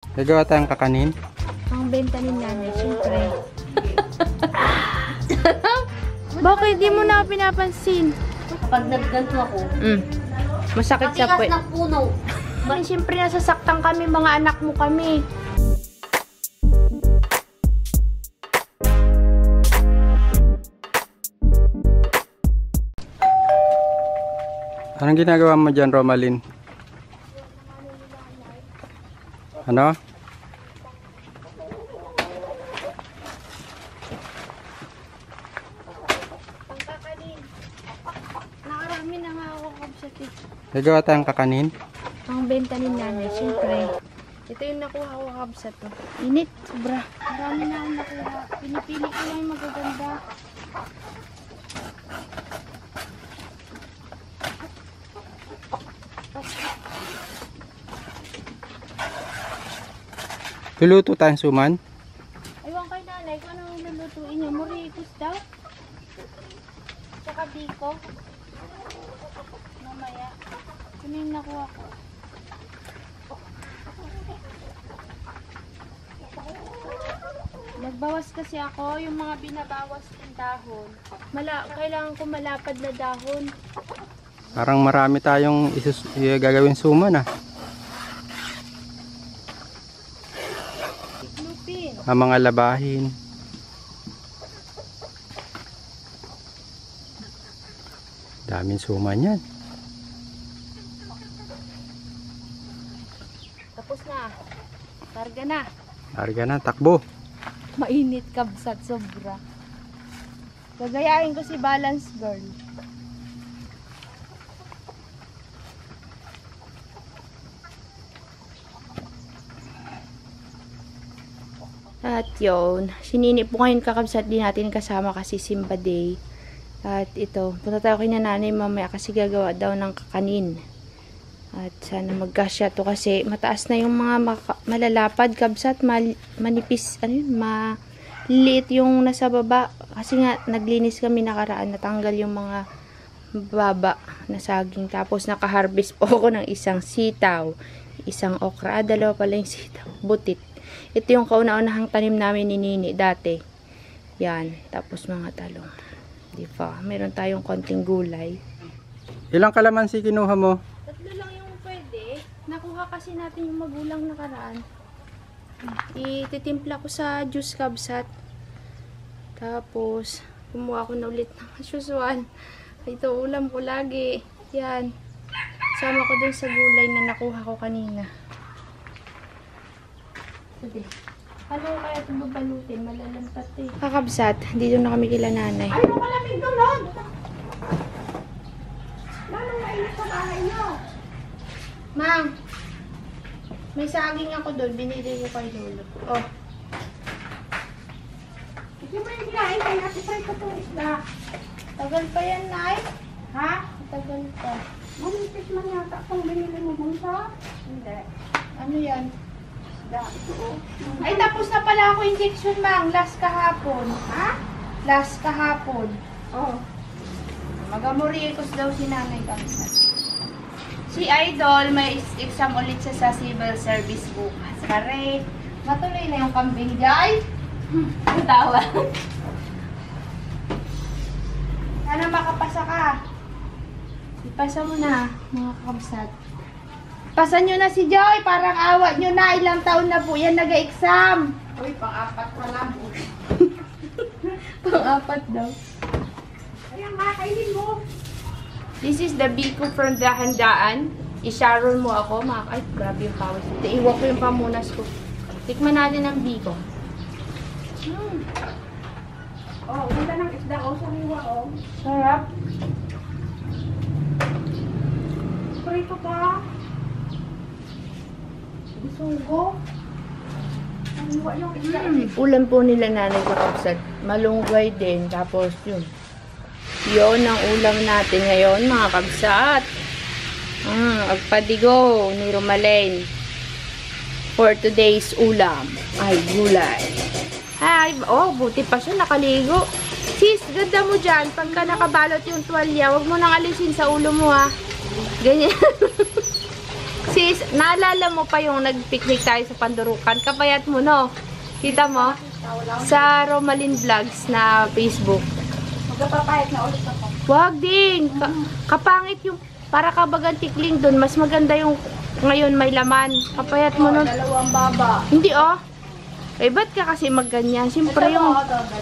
Gagawa tayong kakanin. Ang benta ni nanay, syempre. Bakit di mo na pinapansin? Pag nagganto ako, Masakit sa matigas puwet. ng puno. Siyempre nasasaktan kami, mga anak mo kami. Anong ginagawa mo dyan, Romalyn? Ano? Pangkakanin. Nakarami na nga ako kabsat eh. Gagawa tayong kakanin. Ang benta ni nanay, syempre. Ito yung nakuha ko kabsat to. Init, sobra. Marami na akong nakuha. Pinipili ko lang yung magaganda. Luluto tayong suman. Aywan kay nanay kung anong lulutuin niya. Murikus daw. Tsaka biko. Mamaya. Ano yung nakuha ko? Nagbawas kasi ako. Yung mga binabawas ng dahon. Kailangan ko malapad na dahon. Parang marami tayong gagawin suman ah. Lupin. Ang mga labahin. Daming suman yan. Tapos na. Karga na. Larga na, takbo. Mainit kabsat, sobra. Gagayahin ko si Balance Girl. At yun, sinini po ngayon kakabsat din natin kasama kasi Simba Day. At ito, punta tayo kay nanay mamaya kasi gagawa daw ng kakanin. At sana magkasya to kasi mataas na yung mga malalapad kabsat, manipis, ano yun, maliit yung nasa baba. Kasi nga, naglinis kami nakaraan, natanggal yung mga baba na saging. Tapos nakaharvest po ako ng isang sitaw, isang okra, dalawa pala yung sitaw, butit. Ito yung kauna-unahang tanim namin ni Nini dati. Yan, tapos mga talong. Di ba? Meron tayong konting gulay. Ilang kalamansi kinuha mo? Tatlo lang yung pwede. Nakuha kasi natin yung magulang nakaraan. Ititimpla ko sa juice kabsat. Tapos, kumuha ko na ulit ng asyusuan. Ito ulam ko lagi. Yan. Sama ko dun sa gulay na nakuha ko kanina. Sige. Ano kaya ito babalutin? Malalampat eh. Kakabsat, dito na kami kila nanay. Ay, malamig doon! Lalo mainit sa bahay niyo. Mang, may saging ako doon. Binili ko kay Lolo. Oh. Hindi mo yung kinain kaya natin ko itong isda. Tagal pa yan, Nay. Ha? Tagal pa. Mamintis man yata kung binili mo mong sa. Hindi. Ano yan? Isda. Ito oh. Ay, tapos na pala ako injection, Mang. Last kahapon. Ha? Last kahapon. Oh. Magamorikos daw si Nanay Kamsa. Si Idol, may exam ulit siya sa civil service bukas. Kare, matuloy na yung kambing, Jai. Tawa. Sana makapasa ka. Ipasa mo na, mga kabsat. Pasan nyo na si Joy, parang awa nyo na. Ilang taon na po yan nag-exam. Uy, pang-apat pa lang. Pang-apat daw. Ayan nga, kainin mo. This is the biko from the handaan. I-sharon mo ako, mga ay, grabe yung pawis. Iiwan ko yung pamunas ko. Tikman natin ang biko. Oh, ganda ng isda oh, sariwa oh. Sarap. Prito pa. Bisugo. Sariwa yung isda. Ulam po nila nanay ko kapsat. Malunggay din. Tapos yun. Yun ang ulam natin ngayon, mga kabsat. Agpadigo ni Romalen. For today's ulam ay gulay. Ay, oh, buti pa siya nakaligo. Sis, ganda mo dyan. Pagka nakabalot yung tuwalya, huwag mo nang alisin sa ulo mo ha. Ganyan. Si Sis, naalala mo pa yung nag-picnic tayo sa Pandurukan? Kapayat mo, no? Kita mo? Sa Romalyn Vlogs na Facebook. Magpapahit na ulit ako. Wag din. Kapangit yung para kabagang tikling dun. Mas maganda yung ngayon may laman. Kapayat mo nun. Dalawang baba. Hindi oh. Eh, ba't ka kasi magganyan? Siyempre yung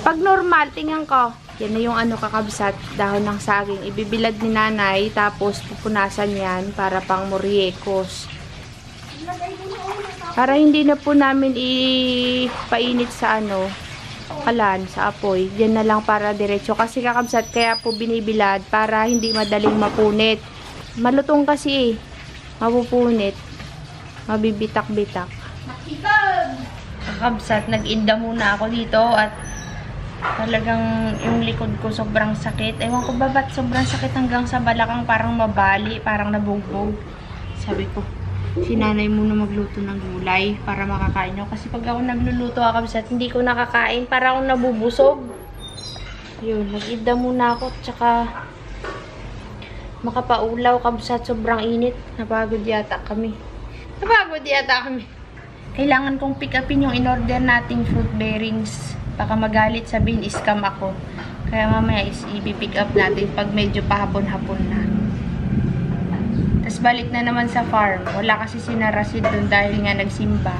pag normal, tingnan ko. Yan na yung ano kakabsat, dahon ng saging. Ibibilad ni nanay, tapos pupunasan yan para pang moriekos. Para hindi na po namin ipainit sa ano, kalan, sa apoy. Yan na lang para diretso. Kasi kakabsat, kaya po binibilad para hindi madaling mapunit. Malutong kasi eh. Mapupunit. Mabibitak-bitak. Kakabsat, nag-inda muna ako dito at talagang yung likod ko sobrang sakit. Ewan ko ba ba't sobrang sakit hanggang sa balakang parang mabali, parang nabugbog. Sabi ko, si nanay muna magluto ng gulay para makakain ako. Kasi pag ako nagluluto kakabsat, hindi ko nakakain. Para akong nabubusog. Yun, nag-ida muna ako. Tsaka makapaulaw kabsat, sobrang init. Napagod yata kami. Kailangan kong pick upin yung in-order nating fruit bearings. Baka magalit sabihin, scam ako. Kaya mamaya i-pick up natin pag medyo pahapon-hapon na. Tapos balik na naman sa farm. Wala kasi si Narasid doon dahil nga nagsimba.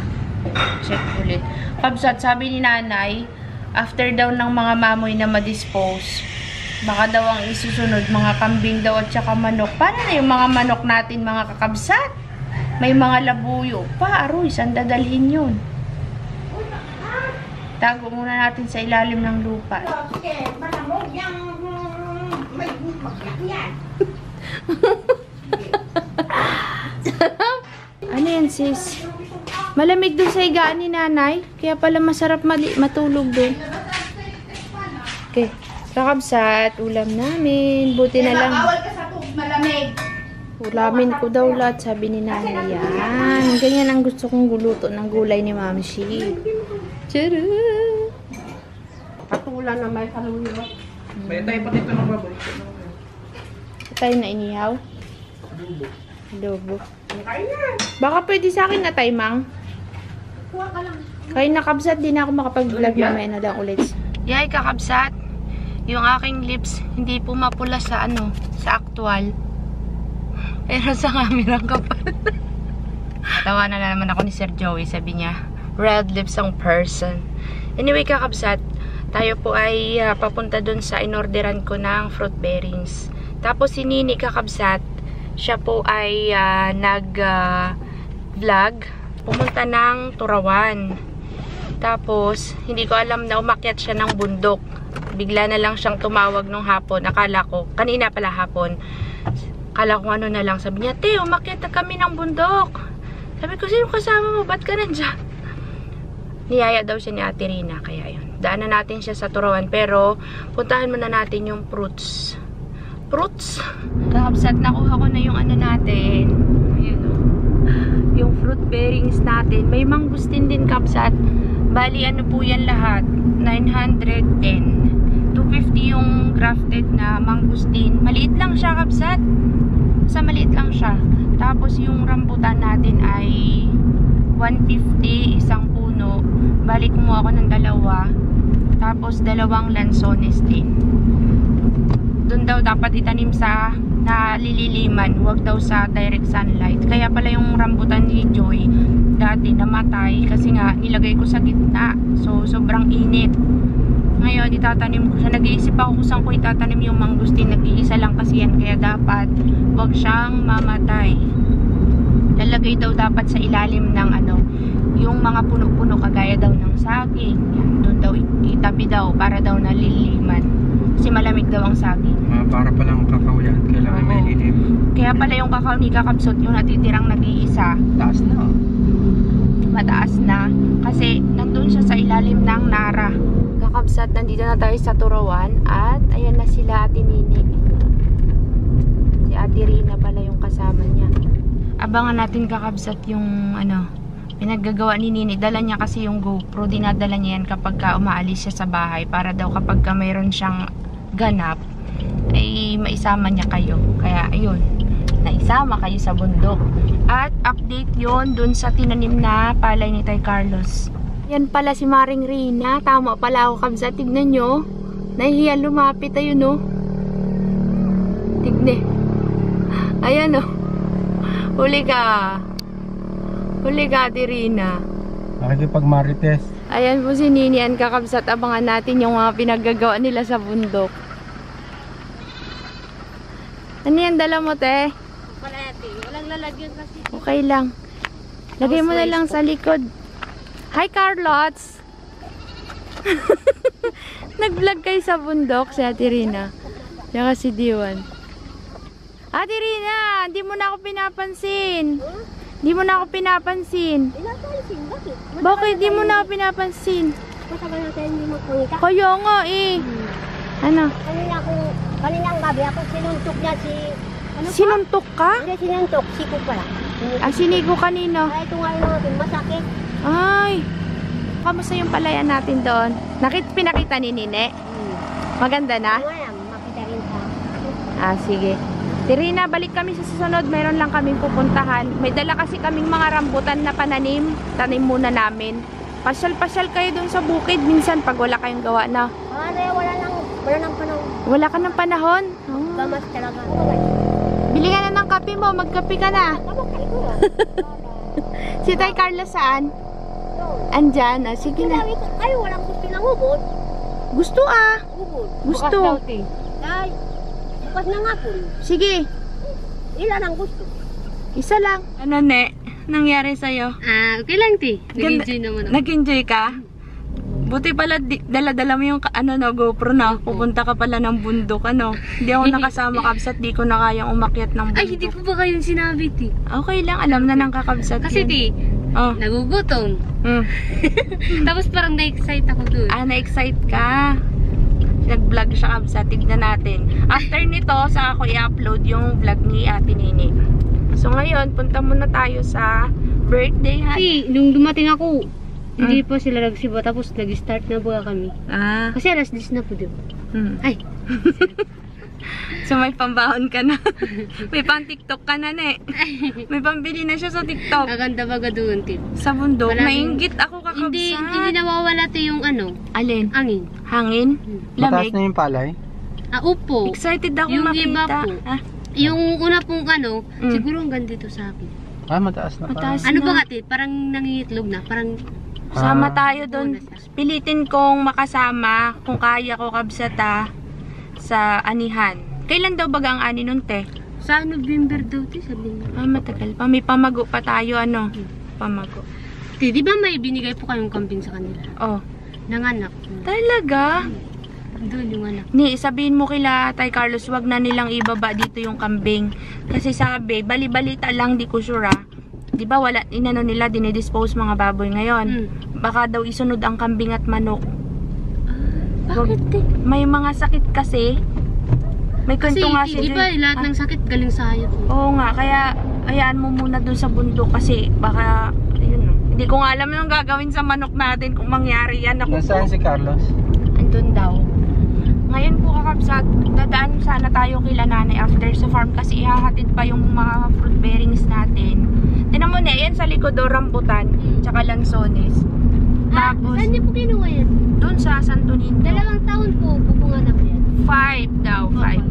Check ulit. Kabsat, sabi ni nanay, after daw ng mga mamoy na ma-dispose, baka daw ang isusunod, mga kambing daw at saka manok. Paano na yung mga manok natin, mga kakabsat? May mga labuyo pa. Aroy, saan dadalhin yun? Tago muna natin sa ilalim ng lupa. Okay, malamog yung may magyan. Ano yan, sis? Malamig dun sa higaan ni nanay. Kaya pala masarap matulog dun. Okay. Kakabsat, ulam namin. Buti na lang. Bawal ka sa tubig malamig. Ulamin ko daw lahat, sabi ni nanay. Yan. Ganyan ang gusto kong guluto ng gulay ni Ma'am Shi. Tara! Patulan na may kaluyo. May tayo pa dito ng baboy. Tayo na inihaw. Adobo. Kaya na. Baka pwede sa akin na tayo, Mang. Kuha ka lang. Kaya nakabsat, di na ako makapag-vlog mamaya na lang ulit. Yay, kakabsat. Yung aking lips, hindi po mapula sa ano, sa actual. Pero sa camera kapal. Tawanan na naman ako ni Sir Joey, sabi niya, red lips ang person. Anyway, kakabsat, tayo po ay papunta dun sa inorderan ko ng fruit bearings. Tapos si Nini, kakabsat, siya po ay nag-vlog, pumunta ng Turawan. Tapos, hindi ko alam na umakyat siya ng bundok. Bigla na lang siyang tumawag nung hapon. Akala ko, kanina pala hapon. Akala ko ano na lang. Sabi niya, te, umakyat na kami ng bundok. Sabi ko, sino kasama mo? Ba't ka nandyan? Niyaya daw siya ni Ate Rina. Kaya yun. Daanan natin siya sa Turawan. Pero, puntahan muna natin yung fruits. Fruits? Kakabsat, nakuha ko na yung ano natin. Ayun o. Yung fruit bearings natin. May mangustin din, kabsat. Bali, ano po yan lahat? 910. 250 yung grafted na mangustin. Maliit lang siya, kabsat. Sa maliit lang siya. Tapos yung rambutan natin ay 150, isang puno. Bali, kumuha ako ng dalawa. Tapos, dalawang lansones din. Doon daw dapat itanim sa nalililiman, huwag daw sa direct sunlight. Kaya pala yung rambutan ni Joy dati namatay kasi nga nilagay ko sa gitna, so sobrang init. Ngayon itatanim ko siya. Nag-iisip ako kung saan ko itatanim yung mangustin. Nag-iisa lang kasi yan, kaya dapat huwag siyang mamatay. Lalagay daw dapat sa ilalim ng ano, yung mga puno-puno kagaya daw ng saging. Yan, doon daw itabi daw para daw naliliman. Kasi malamig daw ang saging. Para palang kakao yan. Kailangan may lilim. Kaya pala yung kakao ni kakabsot, yung natitirang nag-iisa. Taas na. Mataas na. Kasi nandun siya sa ilalim ng nara. Kakabsat, nandito na tayo sa Turawan. At ayan na sila Ate Nini. Si Ate Rina pala yung kasama niya. Abangan natin kakabsat yung ano, pinaggagawa ni Nini. Dala niya kasi yung GoPro. Dinadala niya yan kapag umaalis siya sa bahay. Para daw kapag mayroon siyang ganap, ay maisama niya kayo. Kaya ayun, na isama kayo sa bundok. At update yon dun sa tinanim na palay ni Tay Carlos. Yan pala si Maring Rina. Tama pala ako, kabsa. Tignan nyo. Nahihiya lumapit. Ayun, no? Tignan. Ayan, no? Huli ka. Huli ka, Ate Rina. Nakikipag-marites. Ayan po si Ninian, kakabsat. Abangan natin yung mga pinaggagawa nila sa bundok. Ano yan, dala mo, te? Walang lalagyan kasi. Okay lang. Lagay mo na lang sa likod. Hi, Carlots! Nag-vlog kayo sa bundok, si Ate Rina. Tsaka si Diwan. Ate Rina, hindi mo na ako pinapansin. Hindi mo na ako pinapansin. Inapansin, bakit? Bakit di mo na ako pinapansin? Matagal natin hindi magpangita. Kaya nga eh. Ano? Kaninang gabi ako sinuntok niya si... Ano pa? Sinuntok ka? Hindi sinuntok, siko pala. Ah, sinigo kanino? Ay, ito nga yung natin, masakit. Ay. Kamusta yung palayan natin doon? Pinakita ni Nine? Maganda na? Ano yan, makita rin sa... Ah, sige. Tirina, balik kami sa susunod. Meron lang kaming pupuntahan. May dala kasi kaming mga rambutan na pananim. Tanim muna namin. Pasyal-pasyal kayo dun sa bukid. Minsan pag wala kayong gawa na. Wala nang panahon. Wala ka ng panahon? Oh. Gamas talaga. Bili ka na ng kape mo. Magkape ka na. Kabakay ko na. Si Tay Carlos saan? Andyan. Ah, sige na. Ay, walang gusto ng ubod. Gusto ah. Ubod. Gusto. Ay, bukas na nga po. Sige. Ilan ang gusto? Isa lang. Ano, Ne? Nangyari sa'yo? Okay lang, ti. Nag-enjoy naman ako. Nag-enjoy ka? Buti pala, dala-dala mo yung GoPro na. Pupunta ka pala ng bundok, ano. Hindi ako nakasama, kabsat. Di ko na kayang umakyat ng bundok. Ay, hindi ko ba kayong sinabi, ti? Okay lang, alam na ng kakabsat Kasi, yun. ti, Oh. nagugutom. Tapos parang na-excite ako dun. Ah, na-excite ka. Nag-vlog siya, kabsat. Tignan natin. After nito, saka ako i-upload yung vlog ni Ate Nini. So, ngayon, punta muna tayo sa birthday, ha? Ti, nung dumating ako, hindi pa sila nagsiba. Tapos nag-start na ba kami. Ah. Kasi alas 10 na po, di ba? Ay, So, may pambahon ka na. May pang-TikTok ka na, Ne. May pambili na siya sa TikTok. kaganda baga doon, ti. Sa bundok. Palaging- Mainggit ako kakabsat. Hindi nawawala, ti, yung ano, Alin? angin. Hangin? Mataas Lamig? na yung palay. Upo. Excited ako Yung makita. iba po. Ah, Yung una pong ano, Mm. siguro hanggang dito sa akin. Ah, mataas na Mataas. Ano na. ba ti? Parang nangingitlog na. Parang, sama Ah. tayo doon. Pilitin kong makasama kung kaya ko kabsata sa anihan. Kailan daw baga ang ani nun, te? sa November daw, ti, sabi niya. Ah, matagal pa. May pamago pa tayo, ano? Pamago. Ti, di ba may binigay po kayong kambing sa kanila? Oh. Nanganak. Talaga? Doon yung anak. Ni, sabihin mo kila Tay Carlos, wag na nilang ibaba dito yung kambing. Kasi sabi, bali-balita lang, di ko sure ah. Di ba wala, inano nila, dinidispose mga baboy ngayon. Baka daw isunod ang kambing at manok. Bakit, ti? May mga sakit kasi. May Kasi, kwento nga di ba, lahat ng sakit galing sa hayop. Oo nga, kaya hayaan mo muna dun sa bundok kasi baka, ayun, hindi ko nga alam yung gagawin sa manok natin kung mangyari yan. Ako Nasaan si Carlos? andun daw. Ngayon po kakabsat, dadaan sana tayo kila nanay after sa farm kasi ihahatid pa yung mga fruit bearings natin. Tinan mo na, yan sa likod do, rambutan, tsaka lansones. Tapos, Saan niyo po kinuha yan? dun sa Santo Niño. 2 taon po, pupunganap yan. 5 daw, 5.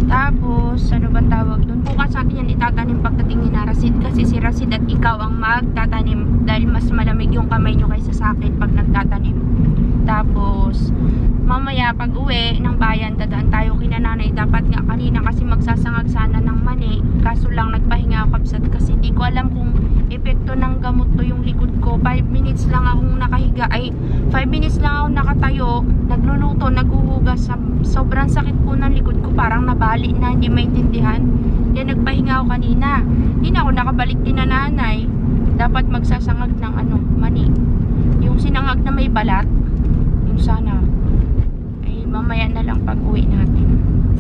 Tapos, ano ba tawag doon? Bukas sa atin yan itatanim pagdating ni Rasid kasi si Rasid at ikaw ang magtatanim dahil mas malamig yung kamay nyo kaysa sa akin pag nagtatanim. Tapos, mamaya pag uwi ng bayan, dadaan tayo kina nanay. Dapat nga kanina kasi magsasangag sana ng mani. Kaso lang nagpahinga ako kabsat kasi hindi ko alam kung epekto ng gamot to yung likod ko. 5 minutes lang akong nakahiga. Ay, 5 minutes lang ako nakatayo. Nagluluto, naghuhugas. Sobrang sakit po ng likod ko. Parang nabali na, hindi maintindihan. Kaya nagpahinga ako kanina. Hindi na ako nakabalik din na nanay. Dapat magsasangag ng mani. Yung sinangag na may balat. Yung sana. Ay, mamaya na lang pag uwi natin.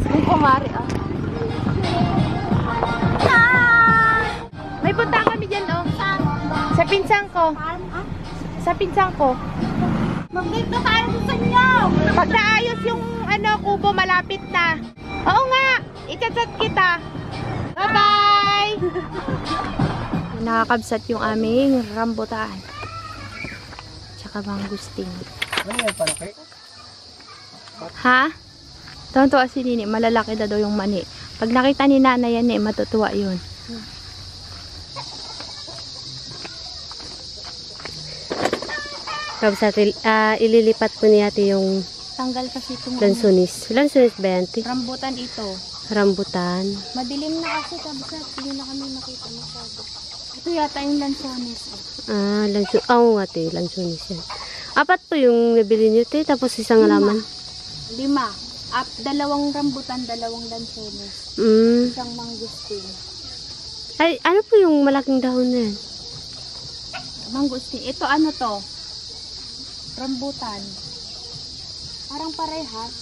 Kung kumari, May punta kami dyan, Sa pinsang ko. Sa pinsang ko. Mag-date tayo sa inyo! Pag naayos yung kubo, malapit na. Oo nga, i-chat kita. Bye-bye! Nakakabsat yung aming rambutan. Tsaka mangustin. Ha? Tonto si Nini, malalaki na daw yung mani. Pag nakita ni Nanay yan matutuwa yun. Kabsat, ililipat po ni ate yung Tanggal kasi itong lansunis. Lansunis ba yan, te? rambutan ito. Rambutan. Madilim na kasi kabsat. Hindi na kami makita masyado. Ito yata yung lansones. Lansunis. Oo nga, te. Lansunis yan. Apat po yung nabili niyo, te. Tapos isang laman. 5. Dalawang rambutan, dalawang lansones. Isang mangustin. Ay, ano po yung malaking dahon na yan? Mangustin. Ito ano to? Rambutan. Parang parehas.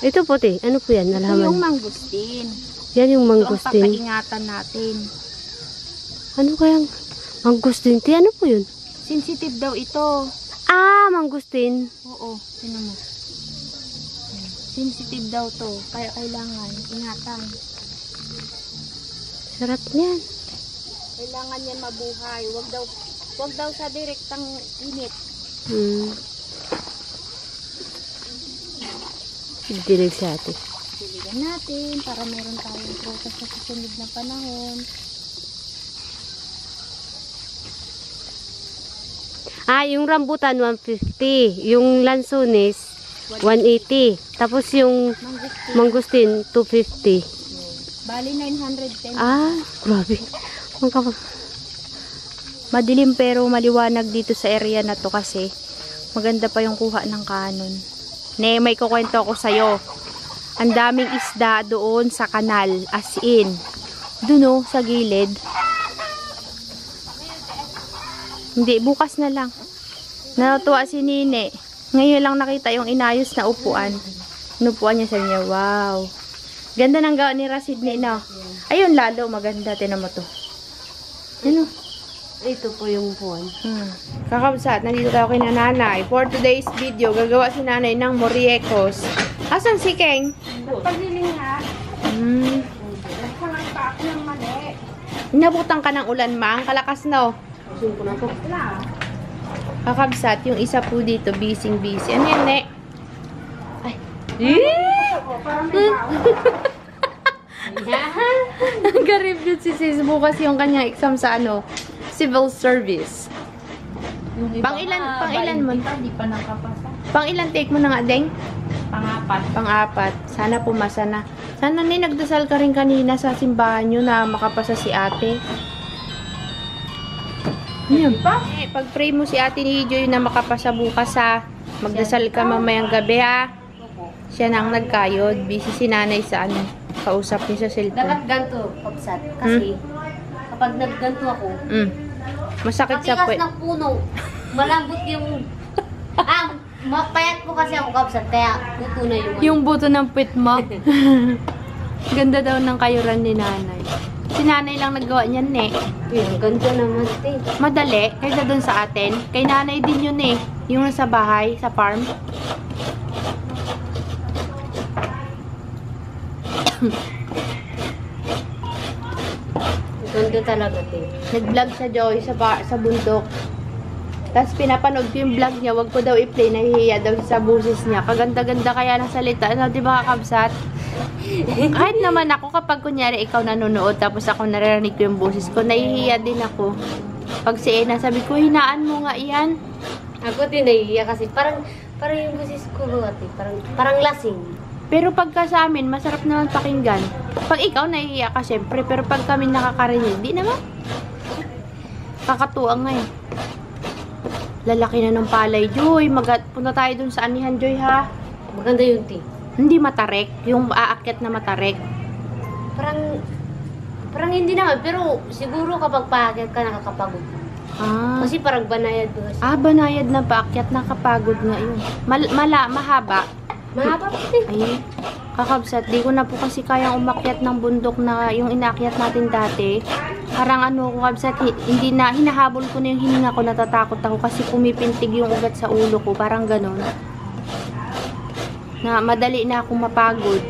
Ito po, te. Ano po yan? Ito yung Nalaman. mangustin. Yan yung Ito ang mangustin. pakaingatan natin. Ano kayang mangustin, te? Ano po yun? Sensitive daw ito. Mangustin. Oo, tinan mo. Sensitive daw to. Kaya kailangan ingatan. Sarap niyan. Kailangan yan mabuhay. Wag daw sa direktang init. Dilig sa ate. Piligan natin para meron tayong prutas sa susunod na panahon. Yung rambutan 150, yung lansunis 180, tapos yung mangustin 250. Bali 910. Grabe. Madilim pero maliwanag dito sa area na to kasi maganda pa yung kuha ng kanon. May kukwento ako sa'yo. Ang daming isda doon sa kanal, as in. Doon sa gilid. Hindi, bukas na lang. Natuwa si Nini. Ngayon lang nakita yung inayos na upuan. Inupuan niya sa niya. Wow. Ganda ng gawa ni Rasid ni no? Ayun, lalo maganda. Tinan mo to. Ano? Ito po yung buwan. Kakabsat, nandito tayo kay Nanay. For today's video, gagawa si Nanay ng moriekos. Asan si Keng? Pagiling nga. Nagsangang pa ako ng mali. Inabutan ka ng ulan, ma. Ang kalakas no. Wala. Kakabsat, yung isa po dito, busy. Ano yan, ne? Ay. Parang may baon. Nag-review si sis bukas yung kanyang exam sa civil service. Pang ilan mo? Hindi pa nakapasa. Pang ilan take mo na nga, Deng? Pangapat. Pang-apat. Sana pumasa na. Sana nagdasal ka rin kanina sa simbahan nyo na makapasa si ate. Ano pa? Pag-pray mo si ate ni Joy na makapasa bukas ha. Magdasal ka mamayang gabi ha. Siya na ang nagkayod. Busy si Nanay sa kausap niya sa cellphone. Dapat ganito, Kabsat. Kasi, kapag nagganto ako, Masakit sa matigas puwet. ng puno, malambot yung... Mapayat po kasi ako, Kabsat, kaya puto na yung... Yung buto ng puwet mo. Ganda daw ng kayuran ni Nanay. Si Nanay lang naggawa niyan, ne. Yung ganda naman, te. Madali, kaysa dun sa atin. Kay Nanay din yun, eh. Yung sa bahay, sa farm. Ganda talaga, te. Nag-vlog sa Joy sa bundok. Tapos pinapanood ko yung vlog niya, wag ko daw i-play, nahihiya daw sa boses niya. Kaganda-ganda kaya ng salita. Ano, di ba kakabsat? Kahit naman ako, kapag kunyari ikaw nanonood, tapos ako naririnig ko yung boses ko, nahihiya din ako. Pag si Ena, sabi ko, hinaan mo nga iyan. Ako din nahihiya kasi parang yung boses ko, ate. Parang lasing. Pero pagka sa amin, masarap naman pakinggan. Pag ikaw, nahihiya ka syempre. Pero pag kami nakakarinig, di naman. Kakatuang nga eh. Lalaki na ng palay, Joy. Punta tayo dun sa anihan, Joy, ha? Maganda yung te. Hindi matarek. Yung aakyat na matarek. Parang hindi naman. Pero siguro kapag paakyat ka, nakakapagod. Kasi parang banayad ko kasi. Banayad na paakyat. Nakapagod nga yun. Mahaba. Mahaba pa te. Ay, kakabsat. Di ko na po kasi kayang umakyat ng bundok na yung inakyat natin dati. Parang kakabsat, hindi na, hinahabol ko na yung hininga ko, natatakot ako kasi pumipintig yung ugat sa ulo ko. Parang ganon. Na madali na ako mapagod.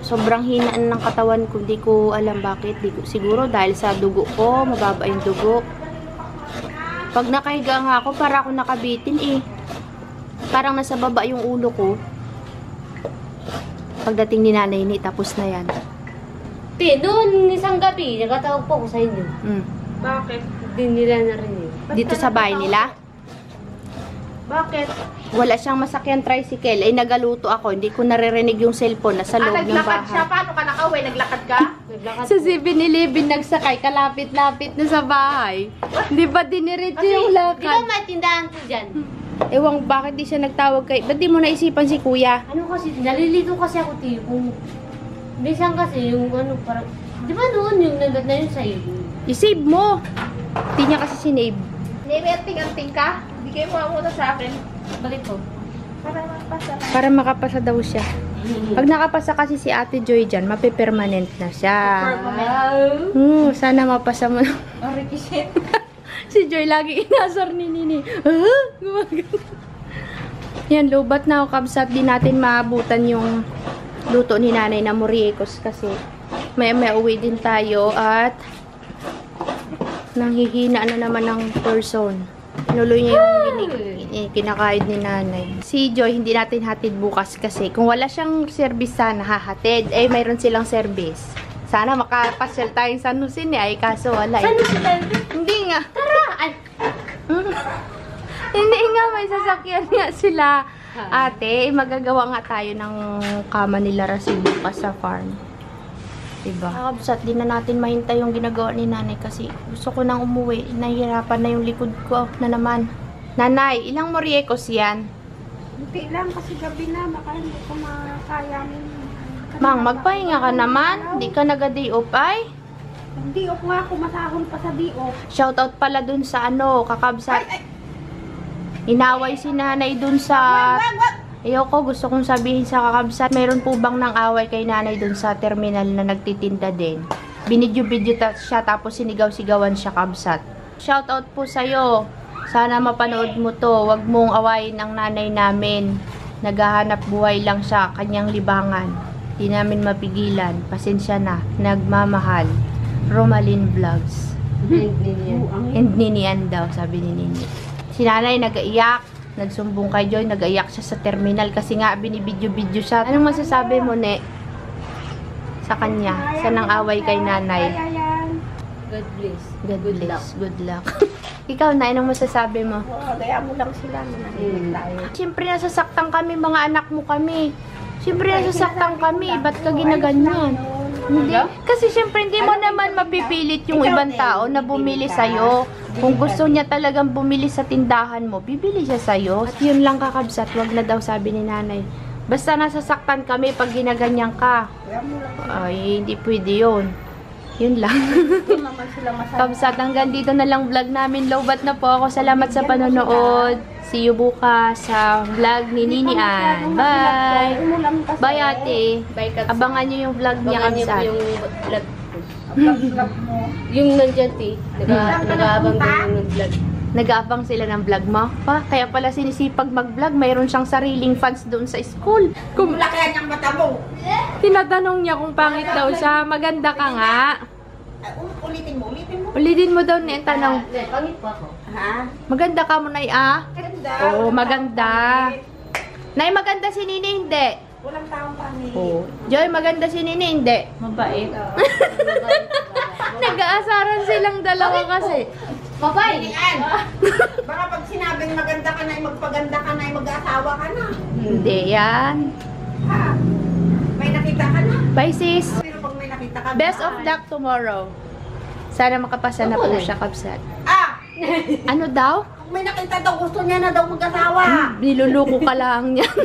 So, sobrang hinaan ng katawan ko. Hindi ko alam bakit. Siguro dahil sa dugo ko, mababa yung dugo. Pag nakahiga nga ako, para ako nakabitin eh. Parang nasa baba yung ulo ko. Pagdating ni Nanay ni, tapos na yan. Te, doon isang gabi, nagkatawag po ako sa inyo. Bakit? Hindi nila narinig. Dito sa bahay nila, Bakit? wala siyang masakyan tricycle. Ay nagaluto ako. Hindi ko naririnig yung cellphone. Nasa loob yung naglakad siya. bahay. Paano ka nakauwi? Naglakad ka? Naglakad Sa po. 7-Eleven nagsakay, kalapit-lapit na sa bahay. Di ba diniretso yung Di lakad? ba may tindahan po dyan? Ewan, bakit di siya nagtawag kay... Ba't di mo naisipan si kuya? Ano kasi, nalilito kasi ako tiyo kung... Minsan kasi yung ano parang... Di ba noon yung nagat na yun sa'yo? I-save mo. Hindi niya kasi sinave. Nireting-anting ka? Bigay mo muna sa akin. Bakit po? Para mapasa. Para makapasa daw siya. Pag nakapasa kasi si Ate Joy dyan, mapipermanent na siya. Sana mapasa mo. Orikisip. Si Joy lagi inasar ni Nini. Gumagano. Yan, lobat na ako kabsat. Di natin maabutan yung luto ni Nanay na muriekos kasi may uwi din tayo at nanghihina na naman ng person. Inuloy niya yung kinakain ni Nanay. Si Joy, hindi natin hatid bukas kasi kung wala siyang service sana hahatid, eh mayroon silang service. Sana makapasyal tayong San Jose ni ay kaso wala eh. Saan mo sila? Hindi nga. Tara! Ay, Hindi nga, may sasakyan nga sila. Ate, magagawa nga tayo ng kama nila Rasul bukas sa farm. Diba? Kakabsat, di na natin mahintay yung ginagawa ni Nanay kasi gusto ko nang umuwi. Nahihirapan na yung likod ko na naman. Nanay, ilang moriekos yan? Hindi lang kasi gabi na. Baka hindi ko makaya mo. Mang, magpahinga ka naman. Di ka nag-day off ay. Hindi off nga ako. Masahol pa sa di off. Shoutout pala dun sa ano, kakabsat. Inaway si Nanay dun sa... Ayoko, gusto kong sabihin sa kakabsat, meron po bang nang away kay Nanay dun sa terminal na nagtitinda din? Binidyo-bidyo siya tapos sinigaw-sigawan siya kabsat. Shoutout po sa'yo. Sana mapanood mo to. Huwag mong awayin ang nanay namin. Naghahanap buhay lang siya, kanyang libangan. Di namin mapigilan. Pasensya na. Nagmamahal. Romalyn Vlogs. And Ninian daw, sabi ni Nini. Si Nanay nag-iyak. Nagsumbong kay Joy, nag-iyak siya sa terminal kasi nga binibidyo-bidyo siya. Anong masasabi mo, Ne? Sa kanya? Sa nang away kay Nanay? God bless. God bless. Good luck. Ikaw, Nay, anong masasabi mo? Kaya mo lang sila. Manahimik tayo. Siyempre nasasaktan kami, mga anak mo kami. Siyempre nasasaktan kami, ba't ka ginaganyan? Hindi. Kasi siyempre hindi mo naman mapipilit yung ibang tao na bumili sa'yo. Kung gusto niya talagang bumili sa tindahan mo, bibili siya sa'yo. At yun lang kakabsat, wag na daw sabi ni Nanay. Basta nasasaktan kami pag ginaganyan ka. Ay, hindi pwede yun. Yun lang. Kabsat, hanggang dito na lang vlog namin. Lowbat na po ako. Salamat sa panonood. See you bukas sa vlog ni Nini Ann. Bye! Bye, ate. Abangan nyo yung vlog niya, Abangan niyo po kabsat. yung vlog ko. Yung nandyan, te. Nag-aabang din yung nag-vlog. Nag-aabang sila ng vlog mo? Pa, kaya pala sinisipag mag-vlog. Mayroon siyang sariling fans doon sa school. Kung Laki ang mata mo. tinatanong niya kung pangit daw siya, maganda ka nga. Ulitin mo. Ulitin mo daw na yung tanong. Pangit po ako. Ha? Maganda ka mo, Nay, ah? Ganda. Oo, maganda. Nay, maganda si Nini, hindi. Walang taong pangit. Oo. Joy, maganda si Nini, hindi. Mabait. Nag-aasaran silang dalawa kasi. Mabay! Baka pag sinabing maganda ka na, magpaganda ka na, mag-asawa ka na. Hindi yan. Ha? May nakita ka na. Bye, sis. Pero pag may nakita ka, Best of luck tomorrow. Sana makapasa na po siya, kabsat. Ah! Ano daw? Kung may nakita daw, gusto niya na daw mag-asawa. Niluluko ka lang yan.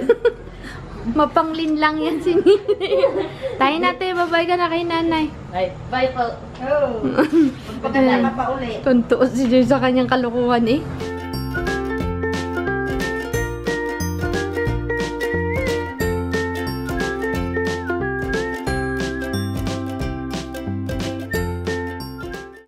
Mapanglin lang yan si Nini. Tayo natin, babay ka na kay Nanay. Bye. Bye po. Oo. Magpaganda ka pa ulit. Tuntuos si Joy sa kanyang kalukuhan eh.